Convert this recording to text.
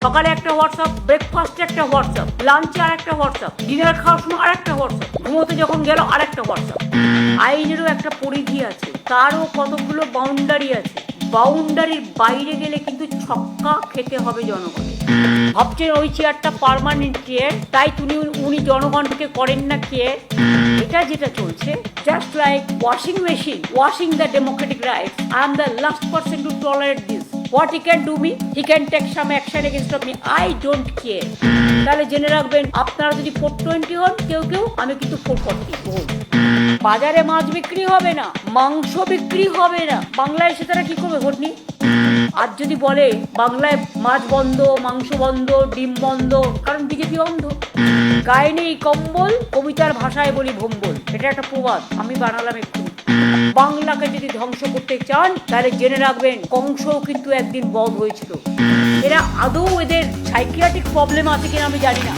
সকালে একটা হোয়াটসঅ্যাপ, ব্রেকফাস্টে একটা হোয়াটসঅ্যাপ, লাঞ্চে আর একটা হোয়াটসঅ্যাপ, ডিনার খাওয়ার সময় আর একটা হোয়াটসঅ্যাপ, ঘুমোতে যখন গেল আর একটা হোয়াটসঅ্যাপ। আইনেরও একটা পরিধি আছে, তারও কতগুলো বাউন্ডারি আছে। বাউন্ডারির বাইরে গেলে কিন্তু ছক্কা খেতে হবে জনগণের। ভাবছেন ওই চেয়ারটা পার্মানেন্ট চেয়ার, তাই উনি জনগণকে করেন না কেয়ার। এটা যেটা চলছে, just like washing machine washing the Democratic rights, I am the last person to tolerate this. What he can do me, he can take some action against me, I don't care. তাহলে জেনে রাখবেন, আপনারা যদি 420 হন কেউ আমি কিন্তু 440 হব। বাজারে মাছ বিক্রি হবে না, মাংস বিক্রি হবে না, বাংলায় এসে তারা কি করবে ভোট নিয়ে? আর যদি বলে বাংলায় মাছ বন্ধ, মাংস বন্ধ, ডিম বন্ধ, কারণ বিজেপি অন্ধ। গায়ে নেই কম্বল, কবিতার ভাষায় বলি ভম্বল, এটা একটা প্রবাদ, আমি বানালাম একটু। বাংলাকে যদি ধ্বংস করতে চান তাহলে জেনে রাখবেন, কংসও কিন্তু একদিন বধ হয়েছিল। এরা আদৌ এদের সাইকিয়াট্রিক প্রবলেম আছে কিনা আমি জানি না।